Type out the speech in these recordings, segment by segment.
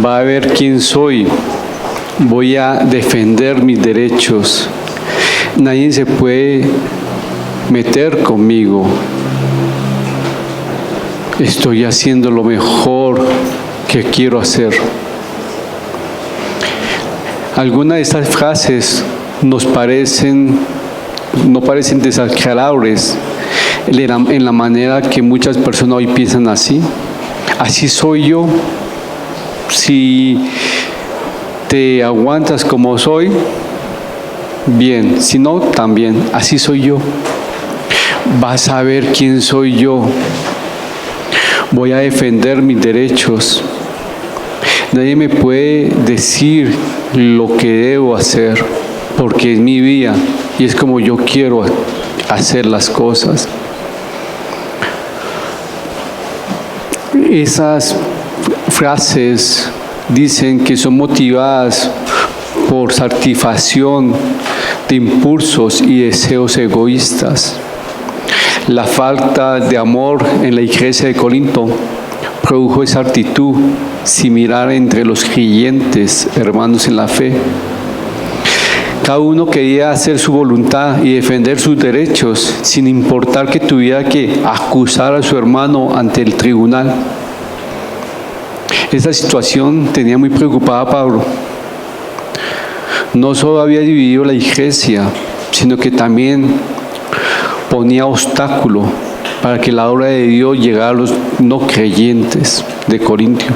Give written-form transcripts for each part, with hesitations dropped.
va a ver quién soy, voy a defender mis derechos. Nadie se puede meter conmigo. Estoy haciendo lo mejor que quiero hacer. Algunas de estas frases no parecen desagradables en la manera que muchas personas hoy piensan así. Así soy yo. Si te aguantas como soy, bien. Si no, también. Así soy yo. Vas a ver quién soy yo. Voy a defender mis derechos. Nadie me puede decir lo que debo hacer, porque es mi vida y es como yo quiero hacer las cosas. Esas frases dicen que son motivadas por satisfacción de impulsos y deseos egoístas. La falta de amor en la iglesia de Corinto produjo esa actitud similar entre los creyentes, hermanos en la fe. Cada uno quería hacer su voluntad y defender sus derechos, sin importar que tuviera que acusar a su hermano ante el tribunal. Esta situación tenía muy preocupada a Pablo. No solo había dividido la iglesia, sino que también ponía obstáculo para que la obra de Dios llegara a los no creyentes de Corintios.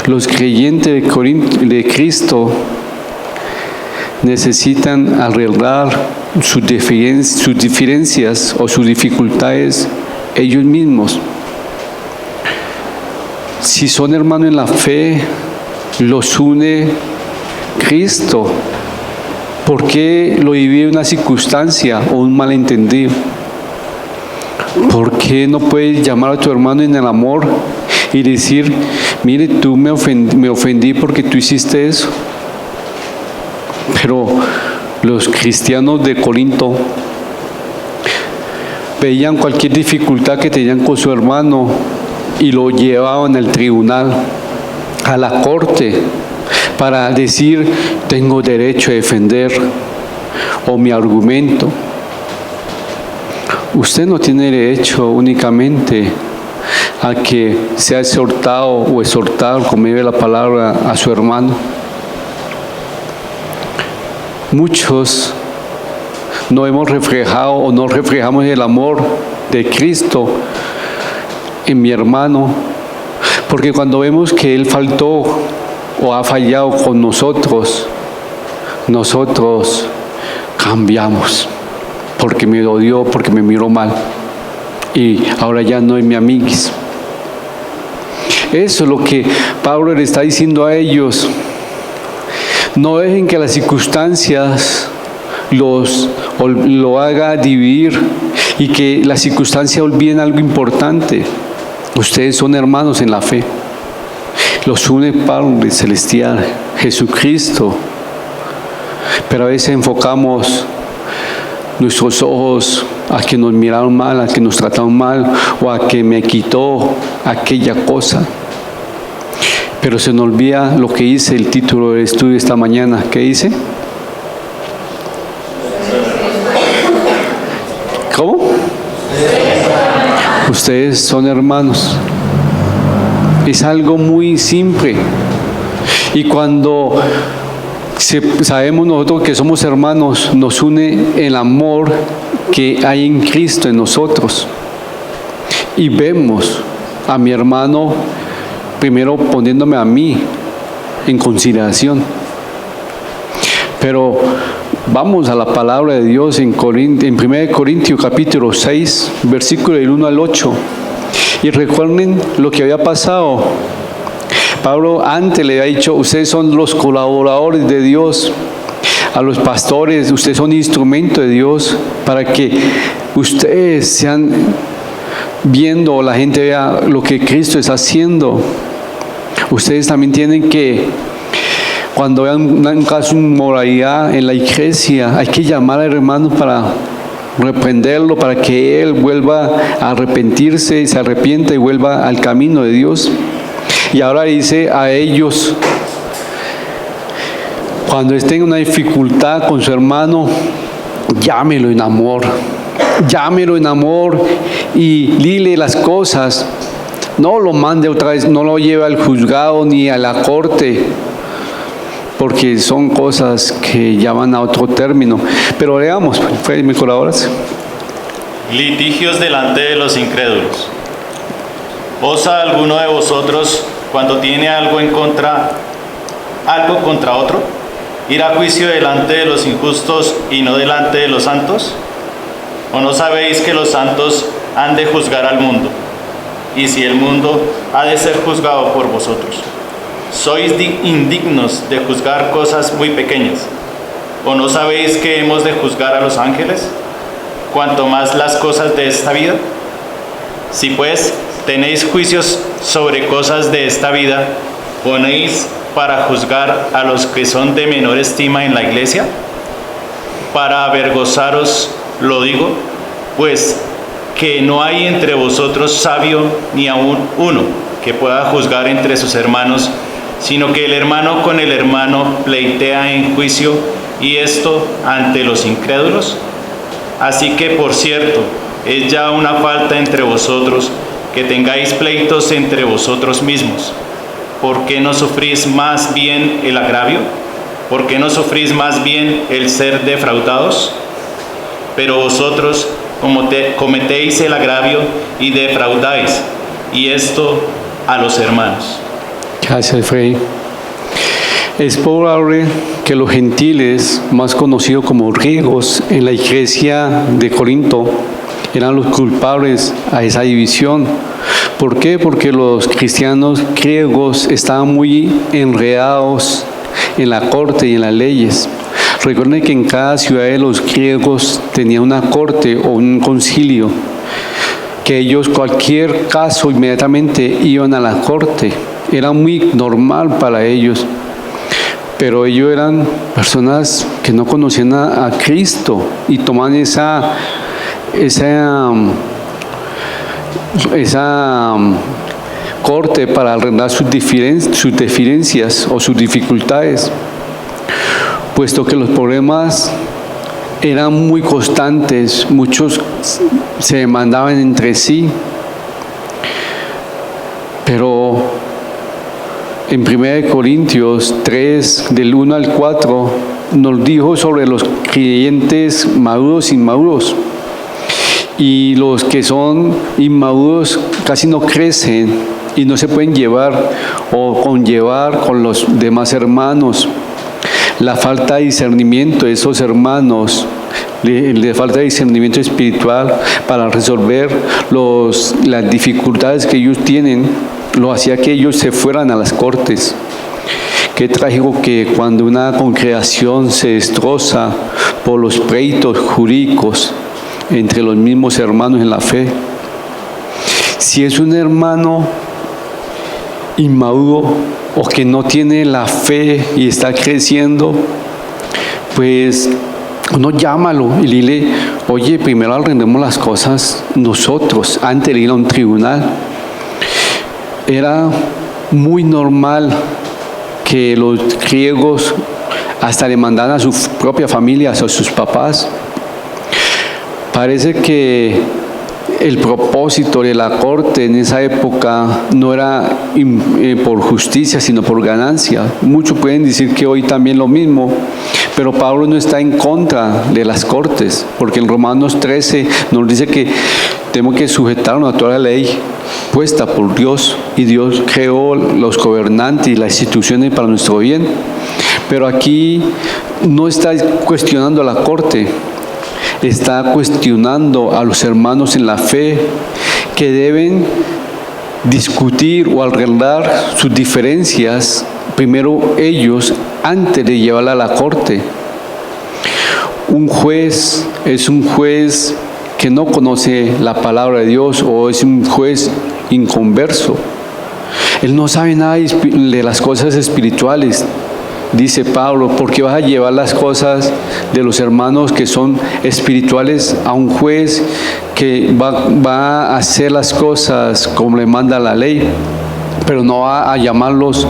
Los creyentes de Cristo necesitan arreglar sus diferencias o sus dificultades ellos mismos. Si son hermanos en la fe, los une Cristo. ¿Por qué lo divide una circunstancia o un malentendido? ¿Por qué no puedes llamar a tu hermano en el amor y decir, mire, tú me ofendí porque tú hiciste eso? Pero los cristianos de Corinto veían cualquier dificultad que tenían con su hermano y lo llevaban al tribunal, a la corte, para decir, tengo derecho a defender o mi argumento. Usted no tiene derecho únicamente a que sea exhortado o exhortar, como vive la palabra, a su hermano. Muchos no hemos reflejado o no reflejamos el amor de Cristo en mi hermano, porque cuando vemos que Él faltó o ha fallado con nosotros cambiamos, porque me odió, porque me miró mal y ahora ya no es mi amiguis. Eso es lo que Pablo le está diciendo a ellos. No dejen que las circunstancias lo haga dividir y que las circunstancias olviden algo importante. Ustedes son hermanos en la fe. Los une Padre Celestial, Jesucristo. Pero a veces enfocamos nuestros ojos a que nos miraron mal, a que nos trataron mal o a que me quitó aquella cosa. Pero se nos olvida lo que dice el título del estudio esta mañana. ¿Qué dice? ¿Cómo? Ustedes son hermanos. Es algo muy simple. Y cuando sabemos nosotros que somos hermanos, nos une el amor que hay en Cristo en nosotros. Y vemos a mi hermano primero poniéndome a mí en consideración. Pero vamos a la palabra de Dios en 1 Corintios capítulo 6, versículo del 1 al 8. Y recuerden lo que había pasado. Pablo antes le había dicho, ustedes son los colaboradores de Dios. A los pastores, ustedes son instrumento de Dios para que ustedes sean viendo, o la gente vea lo que Cristo está haciendo. Ustedes también tienen que, cuando vean un caso de inmoralidad en la iglesia, hay que llamar al hermano para reprenderlo, para que él vuelva a arrepentirse, se arrepienta y vuelva al camino de Dios. Y ahora dice a ellos, cuando estén en una dificultad con su hermano, llámelo en amor. Llámelo en amor y dile las cosas. No lo mande otra vez, no lo lleve al juzgado ni a la corte, porque son cosas que llaman a otro término. Pero leamos, ¿me colaboras? Litigios delante de los incrédulos. ¿Osa alguno de vosotros, cuando tiene algo contra otro, ir a juicio delante de los injustos y no delante de los santos? ¿O no sabéis que los santos han de juzgar al mundo? Y si el mundo ha de ser juzgado por vosotros, ¿sois indignos de juzgar cosas muy pequeñas? ¿O no sabéis que hemos de juzgar a los ángeles, cuanto más las cosas de esta vida? Si pues tenéis juicios sobre cosas de esta vida, ¿ponéis para juzgar a los que son de menor estima en la iglesia? Para avergonzaros lo digo, pues que no hay entre vosotros sabio ni aun uno que pueda juzgar entre sus hermanos, sino que el hermano con el hermano pleitea en juicio, y esto ante los incrédulos. Así que, por cierto, es ya una falta entre vosotros que tengáis pleitos entre vosotros mismos. ¿Por qué no sufrís más bien el agravio? ¿Por qué no sufrís más bien el ser defraudados? Pero vosotros cometéis el agravio y defraudáis, y esto a los hermanos. Gracias, Frei. Es probable que los gentiles, más conocidos como griegos en la iglesia de Corinto, eran los culpables a esa división. ¿Por qué? Porque los cristianos griegos estaban muy enredados en la corte y en las leyes. Recuerden que en cada ciudad de los griegos tenía una corte o un concilio, que ellos cualquier caso inmediatamente iban a la corte. Era muy normal para ellos, pero ellos eran personas que no conocían a Cristo y tomaban esa corte para arreglar sus diferencias o sus dificultades, puesto que los problemas eran muy constantes, muchos se demandaban entre sí. Pero en 1 Corintios 3, del 1 al 4, nos dijo sobre los creyentes maduros e inmaduros. Y los que son inmaduros casi no crecen y no se pueden llevar o conllevar con los demás hermanos. La falta de discernimiento de esos hermanos, de falta de discernimiento espiritual para resolver las dificultades que ellos tienen, lo hacía que ellos se fueran a las cortes. Qué trágico que cuando una congregación se destroza por los pleitos jurídicos entre los mismos hermanos en la fe. Si es un hermano inmaduro o que no tiene la fe y está creciendo, pues uno llámalo y dile, oye, primero arreglemos las cosas nosotros antes de ir a un tribunal. Era muy normal que los griegos hasta le mandaran a su propia familia, a sus papás. Parece que el propósito de la corte en esa época no era por justicia, sino por ganancia. Muchos pueden decir que hoy también lo mismo, pero Pablo no está en contra de las cortes, porque en Romanos 13 nos dice que tenemos que sujetarnos a toda la ley puesta por Dios, y Dios creó los gobernantes y las instituciones para nuestro bien. Pero aquí no está cuestionando a la corte, está cuestionando a los hermanos en la fe que deben discutir o arreglar sus diferencias primero ellos antes de llevarla a la corte. Un juez es un juez que no conoce la palabra de Dios, o es un juez inconverso. Él no sabe nada de las cosas espirituales. Dice Pablo, ¿por qué vas a llevar las cosas de los hermanos que son espirituales a un juez que va a hacer las cosas como le manda la ley? pero no a llamarlos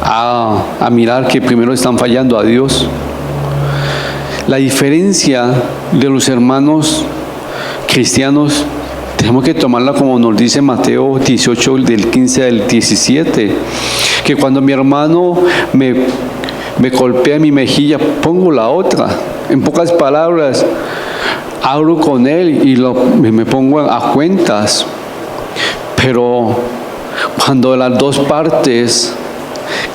a mirar que primero están fallando a Dios. La diferencia de los hermanos cristianos tenemos que tomarla como nos dice Mateo 18, del 15 al 17, que cuando mi hermano me golpea mi mejilla, pongo la otra. En pocas palabras, hablo con él y me pongo a cuentas. Pero cuando las dos partes,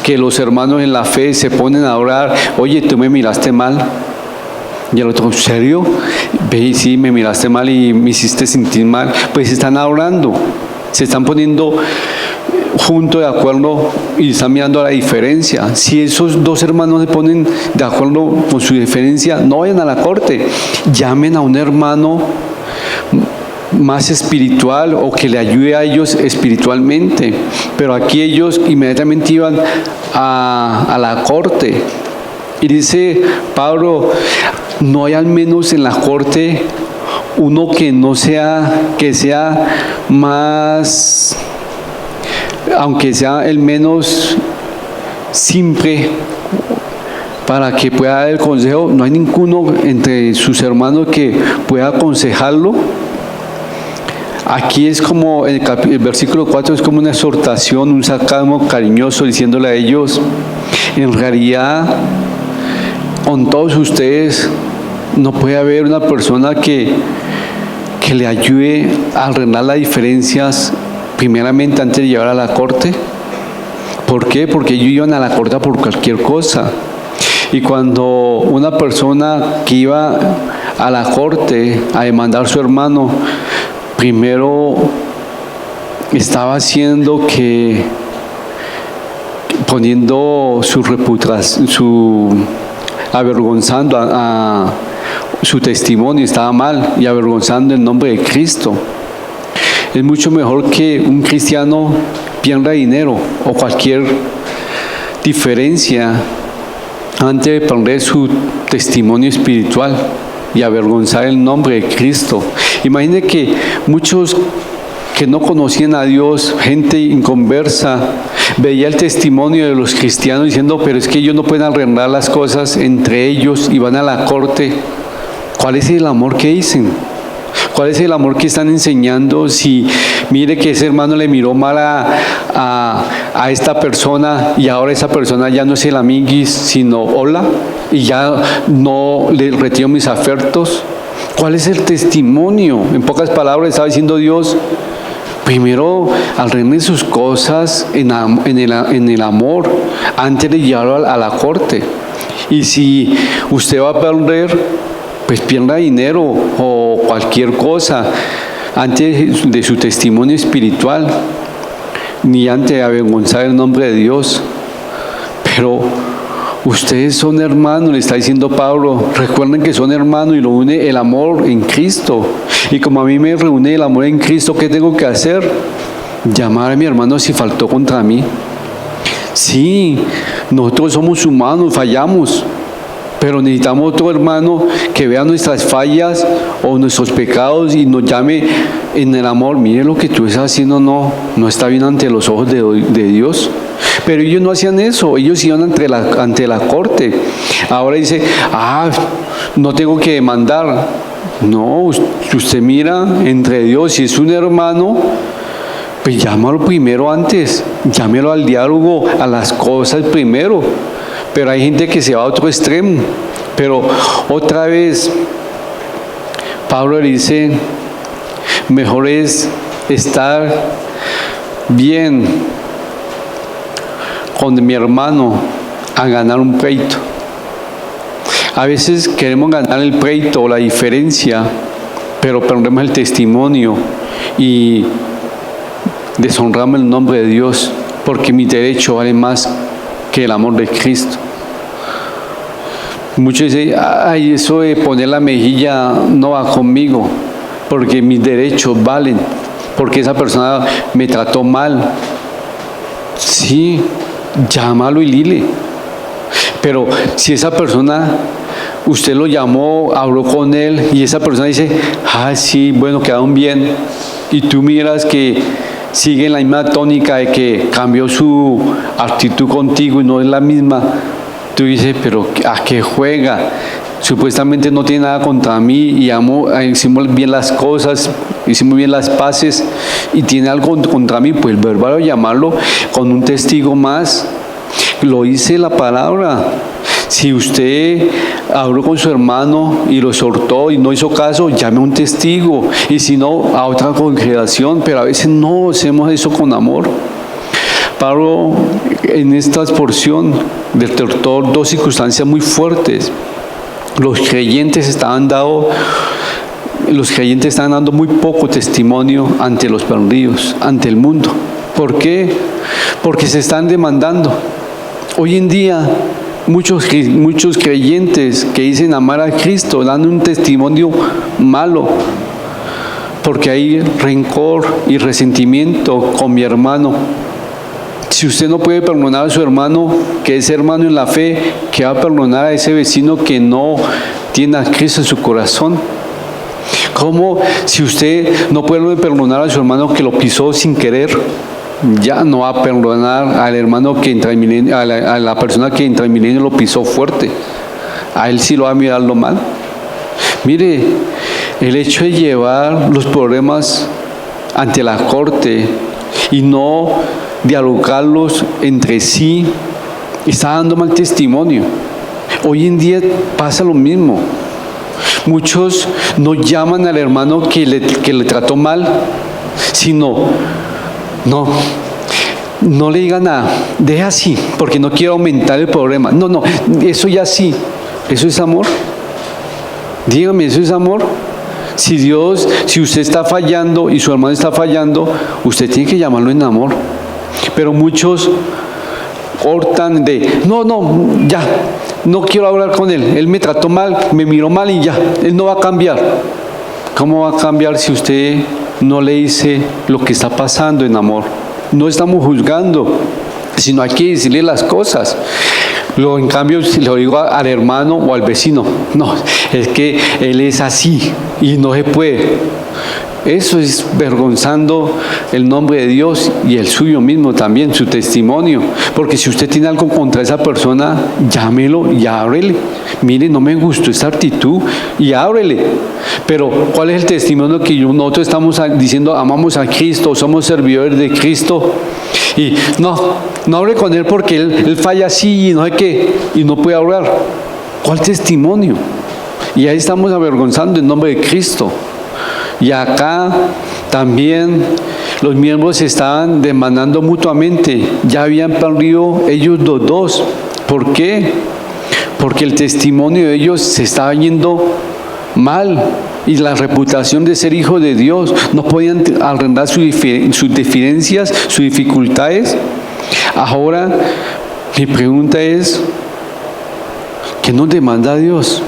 que los hermanos en la fe se ponen a orar, oye, tú me miraste mal. Y el otro, ¿en serio? Ve y sí, me miraste mal y me hiciste sentir mal. Pues están orando, se están poniendo juntos de acuerdo y están mirando la diferencia. Si esos dos hermanos se ponen de acuerdo con su diferencia, no vayan a la corte, llamen a un hermano más espiritual o que le ayude a ellos espiritualmente. Pero aquí ellos inmediatamente iban a la corte. Y dice Pablo, no hay al menos en la corte uno que sea más, aunque sea el menos simple, para que pueda dar el consejo. No hay ninguno entre sus hermanos que pueda aconsejarlo. Aquí es como el versículo 4 es como una exhortación, un sarcasmo cariñoso, diciéndole a ellos, en realidad con todos ustedes no puede haber una persona que le ayude a arreglar las diferencias primeramente antes de llevar a la corte. ¿Por qué? Porque ellos iban a la corte por cualquier cosa. Y cuando una persona que iba a la corte a demandar a su hermano, primero estaba haciendo que poniendo su reputación, avergonzando a su testimonio, estaba mal, y avergonzando el nombre de Cristo. Es mucho mejor que un cristiano pierda dinero o cualquier diferencia antes de perder su testimonio espiritual y avergonzar el nombre de Cristo. Imagine que muchos que no conocían a Dios, gente inconversa, veía el testimonio de los cristianos diciendo, pero es que ellos no pueden arreglar las cosas entre ellos y van a la corte. ¿Cuál es el amor que dicen? ¿Cuál es el amor que están enseñando? Si mire que ese hermano le miró mal a esta persona y ahora esa persona ya no es el amiguis, sino hola, y ya no le retiro mis afectos. ¿Cuál es el testimonio? En pocas palabras está diciendo Dios, primero arreglen sus cosas en el amor antes de llevarlo a la corte. Y si usted va a perder, pues pierda dinero o cualquier cosa antes de su testimonio espiritual, ni antes de avergonzar el nombre de Dios. Pero ustedes son hermanos, le está diciendo Pablo. Recuerden que son hermanos y lo une el amor en Cristo. Y como a mí me reúne el amor en Cristo, ¿qué tengo que hacer? Llamar a mi hermano si faltó contra mí. Sí, nosotros somos humanos, fallamos. Pero necesitamos otro hermano que vea nuestras fallas o nuestros pecados y nos llame en el amor. Mire, lo que tú estás haciendo no está bien ante los ojos de Dios. Pero ellos no hacían eso, ellos iban ante la corte. Ahora dice, no tengo que demandar. No, usted mira entre Dios, si es un hermano, pues llámalo primero antes, llámelo al diálogo, a las cosas primero. Pero hay gente que se va a otro extremo. Pero otra vez, Pablo le dice, mejor es estar bien con mi hermano a ganar un pleito. A veces queremos ganar el pleito o la diferencia, pero perdemos el testimonio y deshonramos el nombre de Dios, porque mi derecho vale más que el amor de Cristo. Muchos dicen, eso de poner la mejilla no va conmigo, porque mis derechos valen, porque esa persona me trató mal. Sí, llámalo y dile. Pero si esa persona, usted lo llamó, habló con él, y esa persona dice, sí, bueno, quedaron bien, y tú miras que sigue en la misma tónica de que cambió su actitud contigo y no es la misma, tú dices, pero ¿a qué juega? Supuestamente no tiene nada contra mí y hicimos bien las cosas, hicimos bien las paces y tiene algo contra mí, pues verbal llamarlo con un testigo más. Lo dice la palabra. Si usted habló con su hermano y lo exhortó y no hizo caso, llame a un testigo, y si no, a otra congregación, pero a veces no hacemos eso con amor. Pablo, en esta porción del Tertor, dos circunstancias muy fuertes. Los creyentes estaban dando muy poco testimonio ante los perdidos, ante el mundo. ¿Por qué? Porque se están demandando. Hoy en día, muchos creyentes que dicen amar a Cristo, dando un testimonio malo, porque hay rencor y resentimiento con mi hermano. Si usted no puede perdonar a su hermano, que es hermano en la fe, ¿qué va a perdonar a ese vecino que no tiene a Cristo en su corazón? ¿Cómo si usted no puede perdonar a su hermano que lo pisó sin querer, ya no va a perdonar al hermano que entra en milenio, a la persona que entra en milenio lo pisó fuerte? A él sí lo va a mirarlo mal. Mire, el hecho de llevar los problemas ante la corte y no dialogarlos entre sí, está dando mal testimonio. Hoy en día pasa lo mismo. Muchos no llaman al hermano que le trató mal, sino no le digan nada, deja así, porque no quiero aumentar el problema. No, eso ya sí, ¿eso es amor? Dígame, ¿eso es amor? Si usted está fallando y su hermano está fallando, usted tiene que llamarlo en amor. Pero muchos hortan de, ya, no quiero hablar con él me trató mal, me miró mal y ya, él no va a cambiar. ¿Cómo va a cambiar si usted no le dice lo que está pasando en amor? No estamos juzgando, sino hay que decirle las cosas. En cambio, si lo digo al hermano o al vecino, no, es que él es así y no se puede. Eso es vergonzando el nombre de Dios y el suyo mismo también, su testimonio. Porque si usted tiene algo contra esa persona, llámelo y ábrele. Mire, no me gustó esta actitud y ábrele. Pero, ¿cuál es el testimonio que nosotros estamos diciendo? Amamos a Cristo, somos servidores de Cristo. Y no hable con él porque él falla así y no sé qué, y no puede hablar. ¿Cuál testimonio? Y ahí estamos avergonzando el nombre de Cristo. Y acá también los miembros se estaban demandando mutuamente. Ya habían perdido ellos los dos. ¿Por qué? Porque el testimonio de ellos se estaba yendo mal. Y la reputación de ser hijo de Dios. No podían arrendar sus deficiencias, sus dificultades. Ahora, mi pregunta es, ¿qué nos demanda Dios?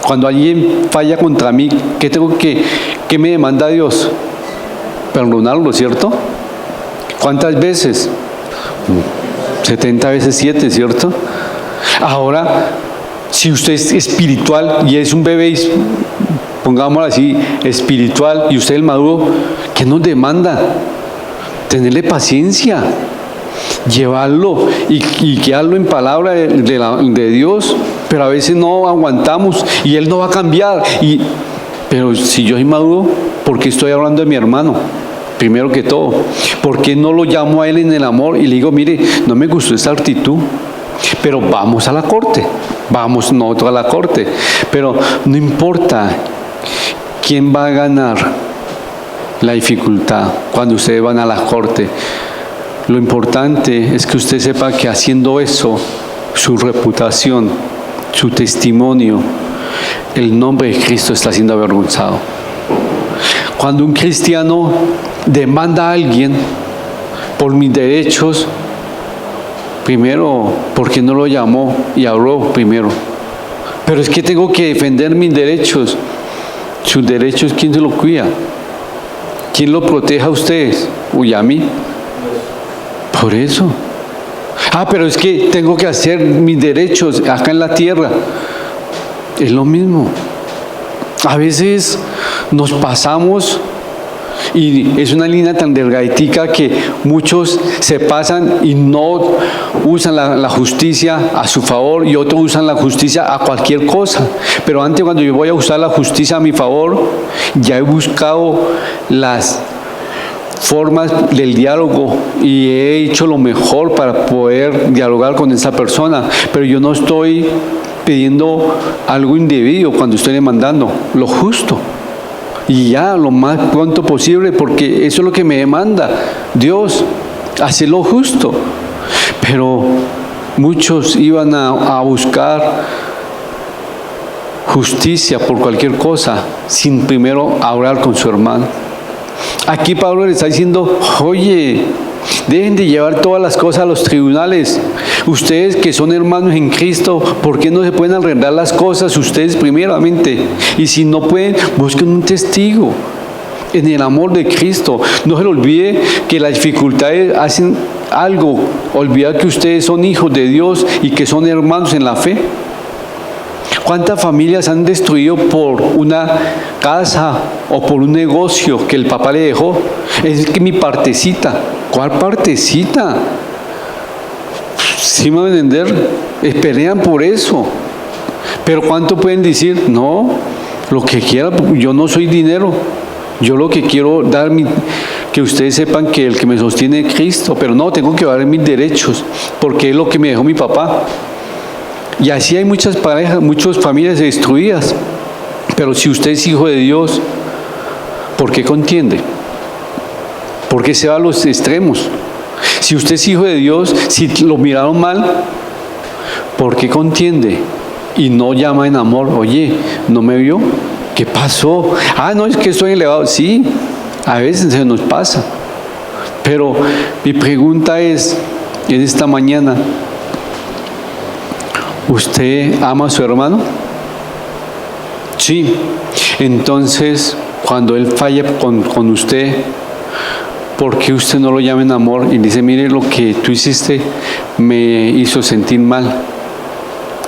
Cuando alguien falla contra mí, ¿qué me demanda Dios? Perdonarlo, ¿cierto? ¿Cuántas veces? 70 veces 7, ¿cierto? Ahora, si usted es espiritual y es un bebé, pongámoslo así, espiritual, y usted es el maduro, ¿qué nos demanda? Tenerle paciencia, llevarlo y guiarlo en palabra de Dios, pero a veces no aguantamos y él no va a cambiar. Pero si yo soy maduro, ¿por qué estoy hablando de mi hermano? Primero que todo, ¿por qué no lo llamo a él en el amor y le digo, mire, no me gustó esta actitud, pero vamos a la corte? Vamos nosotros a la corte, pero no importa quién va a ganar la dificultad cuando ustedes van a la corte. Lo importante es que usted sepa que haciendo eso, su reputación, su testimonio, el nombre de Cristo está siendo avergonzado. Cuando un cristiano demanda a alguien por mis derechos, primero, ¿por qué no lo llamó y habló primero? Pero es que tengo que defender mis derechos. Sus derechos, ¿quién se los cuida? ¿Quién lo protege a ustedes? Uy, a mí. Por eso. Pero es que tengo que hacer mis derechos acá en la tierra. Es lo mismo. A veces nos pasamos Y es una línea tan delgaditica que muchos se pasan y no usan la justicia a su favor y otros usan la justicia a cualquier cosa. Pero antes, cuando yo voy a usar la justicia a mi favor, ya he buscado las formas del diálogo y he hecho lo mejor para poder dialogar con esa persona, pero yo no estoy pidiendo algo indebido cuando estoy demandando, lo justo y ya lo más pronto posible, porque eso es lo que me demanda Dios, hacer lo justo. Pero muchos iban a buscar justicia por cualquier cosa sin primero hablar con su hermano. Aquí Pablo le está diciendo, oye, dejen de llevar todas las cosas a los tribunales. Ustedes que son hermanos en Cristo, ¿por qué no se pueden arreglar las cosas ustedes primeramente? Y si no pueden, busquen un testigo en el amor de Cristo. No se les olvide que las dificultades hacen algo, olvidar que ustedes son hijos de Dios y que son hermanos en la fe. ¿Cuántas familias han destruido por una casa o por un negocio que el papá le dejó? Es que mi partecita. ¿Cuál partecita? ¿Sí me van a entender? Pelean por eso. Pero ¿cuánto pueden decir? No, lo que quiera, yo no soy dinero. Yo lo que quiero dar, que ustedes sepan que el que me sostiene es Cristo. Pero no, tengo que dar mis derechos, porque es lo que me dejó mi papá. Y así hay muchas parejas, muchas familias destruidas. Pero si usted es hijo de Dios, ¿por qué contiende? ¿Por qué se va a los extremos? Si usted es hijo de Dios, si lo miraron mal, ¿por qué contiende? Y no llama en amor, oye, ¿no me vio? ¿Qué pasó? Ah, no, es que estoy elevado. Sí, a veces se nos pasa. Pero mi pregunta es, en esta mañana, ¿usted ama a su hermano? Sí. Entonces, cuando él falla con usted, ¿por qué usted no lo llama en amor y dice, mire, lo que tú hiciste me hizo sentir mal?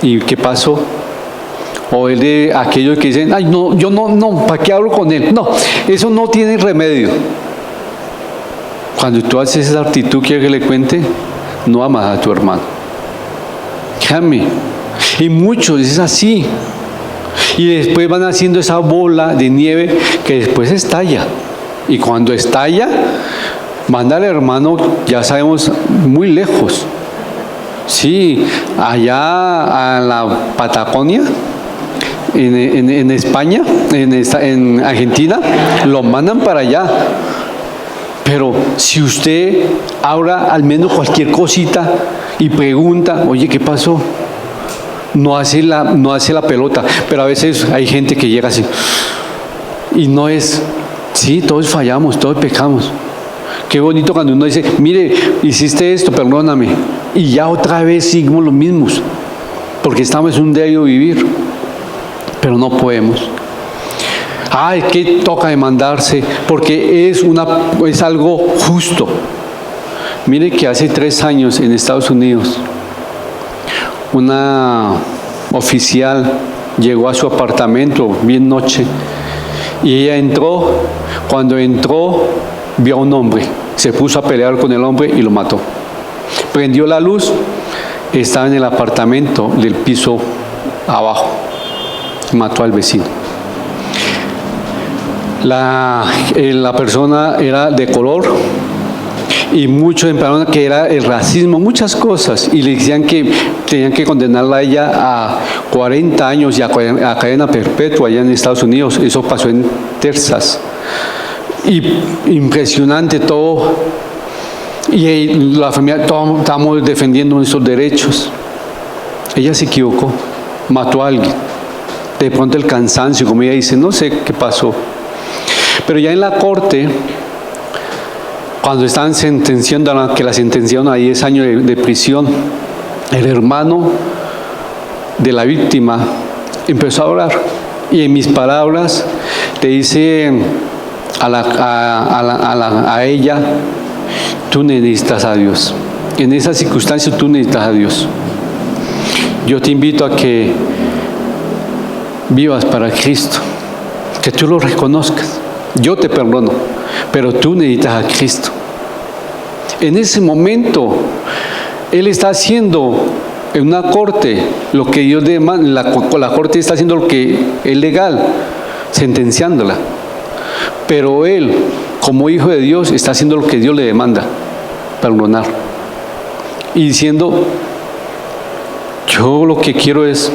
¿Y qué pasó? O él de aquellos que dicen, ay, no, yo no, ¿para qué hablo con él? No, eso no tiene remedio. Cuando tú haces esa actitud, ¿quiere que le cuente? No amas a tu hermano. Déjame. Y muchos es así. Y después van haciendo esa bola de nieve que después estalla. Y cuando estalla, manda al hermano, ya sabemos, muy lejos. Sí, allá a la Patagonia, en España, en Argentina, lo mandan para allá. Pero si usted habla al menos cualquier cosita y pregunta, oye, ¿qué pasó? No hace la pelota, pero a veces hay gente que llega así y no es, sí, todos fallamos, todos pecamos. Qué bonito cuando uno dice, mire, hiciste esto, perdóname, y ya otra vez seguimos los mismos, porque estamos en un diario vivir, pero no podemos. Es que toca demandarse, porque es algo justo. Mire que hace 3 años en Estados Unidos, una oficial llegó a su apartamento bien noche y ella entró. Cuando entró, vio a un hombre, se puso a pelear con el hombre y lo mató. Prendió la luz, estaba en el apartamento del piso abajo, mató al vecino. La persona era de color y muchos empezaron que era el racismo, muchas cosas, y le decían que tenían que condenarla a ella a 40 años y a cadena perpetua allá en Estados Unidos. Eso pasó en Texas. Y impresionante todo. Y la familia, todos estamos defendiendo nuestros derechos. Ella se equivocó, mató a alguien. De pronto el cansancio, como ella dice, no sé qué pasó. Pero ya en la corte, cuando estaban sentenciando, que la sentenciaron a 10 años de prisión, el hermano de la víctima empezó a orar. Y en mis palabras le dice a ella, tú necesitas a Dios. En esa circunstancia tú necesitas a Dios. Yo te invito a que vivas para Cristo, que tú lo reconozcas. Yo te perdono, pero tú necesitas a Cristo. En ese momento, Él está haciendo en una corte lo que Dios demanda, la corte está haciendo lo que es legal, sentenciándola. Pero Él, como hijo de Dios, está haciendo lo que Dios le demanda, perdonar. Y diciendo, yo lo que quiero es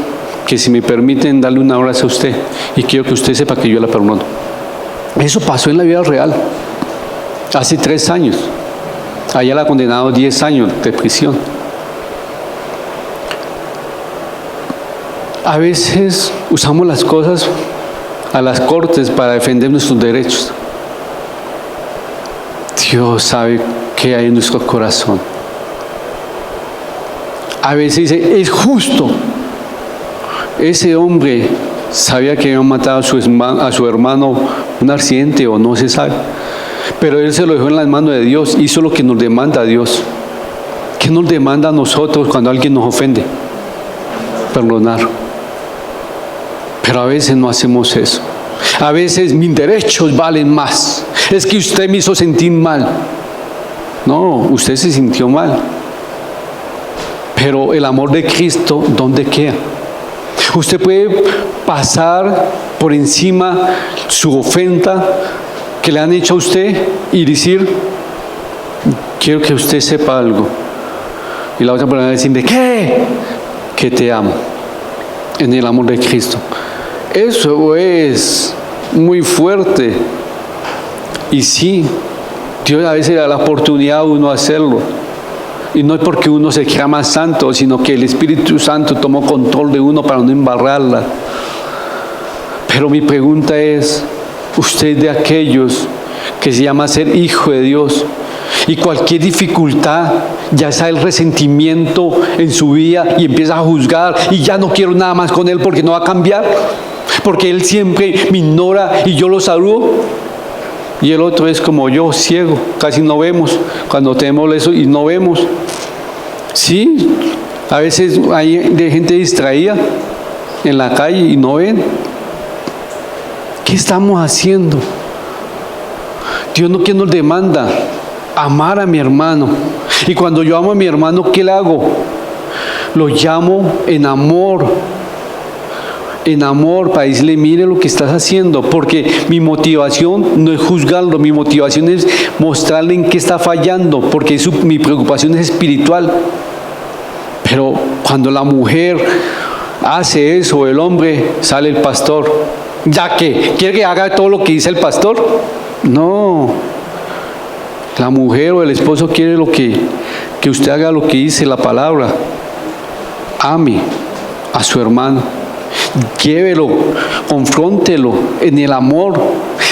que si me permiten darle un abrazo a usted, y quiero que usted sepa que yo la perdono. Eso pasó en la vida real, hace 3 años. Allá la ha condenado 10 años de prisión. A veces usamos las cosas a las cortes para defender nuestros derechos. Dios sabe qué hay en nuestro corazón. A veces dice, es justo. Ese hombre sabía que había matado a su hermano un accidente o no se sabe. Pero él se lo dejó en las manos de Dios, hizo lo que nos demanda Dios. ¿Qué nos demanda a nosotros cuando alguien nos ofende? Perdonar. Pero a veces no hacemos eso. A veces mis derechos valen más. Es que usted me hizo sentir mal. No, usted se sintió mal. Pero el amor de Cristo, ¿dónde queda? Usted puede pasar por encima su ofensa que le han hecho a usted y decir, quiero que usted sepa algo. Y la otra persona va a decirle, ¿qué? Que te amo. En el amor de Cristo. Eso es muy fuerte. Y sí, Dios a veces le da la oportunidad a uno hacerlo. Y no es porque uno se crea más santo, sino que el Espíritu Santo tomó control de uno para no embarrarla. Pero mi pregunta es, usted es de aquellos que se llama ser hijo de Dios, y cualquier dificultad, ya sea el resentimiento en su vida y empieza a juzgar y ya no quiero nada más con él porque no va a cambiar, porque él siempre me ignora y yo lo saludo. Y el otro es como yo, ciego, casi no vemos, cuando tenemos eso y no vemos. Sí, a veces hay de gente distraída en la calle y no ven. ¿Qué estamos haciendo? Dios no, que nos demanda amar a mi hermano. Y cuando yo amo a mi hermano, ¿qué le hago? Lo llamo en amor para decirle, mire lo que estás haciendo, porque mi motivación no es juzgarlo, mi motivación es mostrarle en qué está fallando, porque mi preocupación es espiritual. Pero cuando la mujer hace eso, el hombre, sale el pastor. ¿Ya qué? ¿Quiere que haga todo lo que dice el pastor? No. La mujer o el esposo quiere que usted haga lo que dice la palabra. Ame a su hermano. Llévelo, confróntelo en el amor.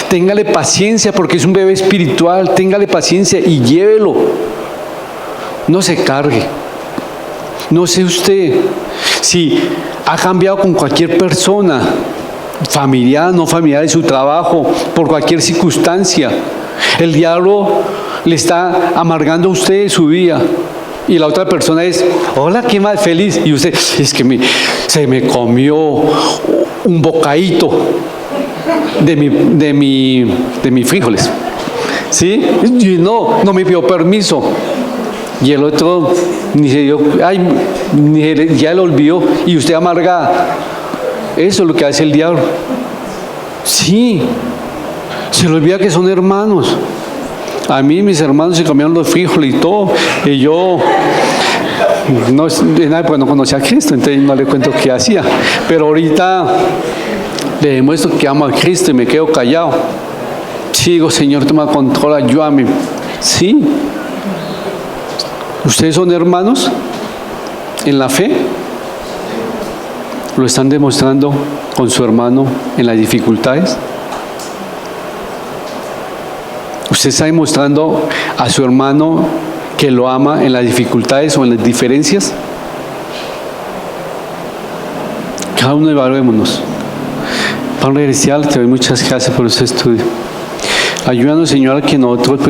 Téngale paciencia porque es un bebé espiritual. Téngale paciencia y llévelo. No se cargue. No sé usted si ha cambiado con cualquier persona, familiar, no familiar, de su trabajo, por cualquier circunstancia. El diablo le está amargando a usted su vida. Y la otra persona es, hola, qué más feliz. Y usted, es que se me comió un bocadito de mis frijoles. ¿Sí? Y no me pidió permiso. Y el otro ni se dio, ya lo olvidó. Y usted amargada. Eso es lo que hace el diablo. Sí, se le olvida que son hermanos. A mí mis hermanos se comieron los frijoles y todo, y yo no conocía a Cristo, entonces no le cuento qué hacía. Pero ahorita le demuestro que amo a Cristo y me quedo callado. Sigo, Señor, toma control, ayúdame. Sí. ¿Ustedes son hermanos en la fe? ¿Lo están demostrando con su hermano en las dificultades? ¿Usted está demostrando a su hermano que lo ama en las dificultades o en las diferencias? Cada uno evaluémonos. Padre Celestial, te doy muchas gracias por este estudio. Ayúdanos, Señor, a que nosotros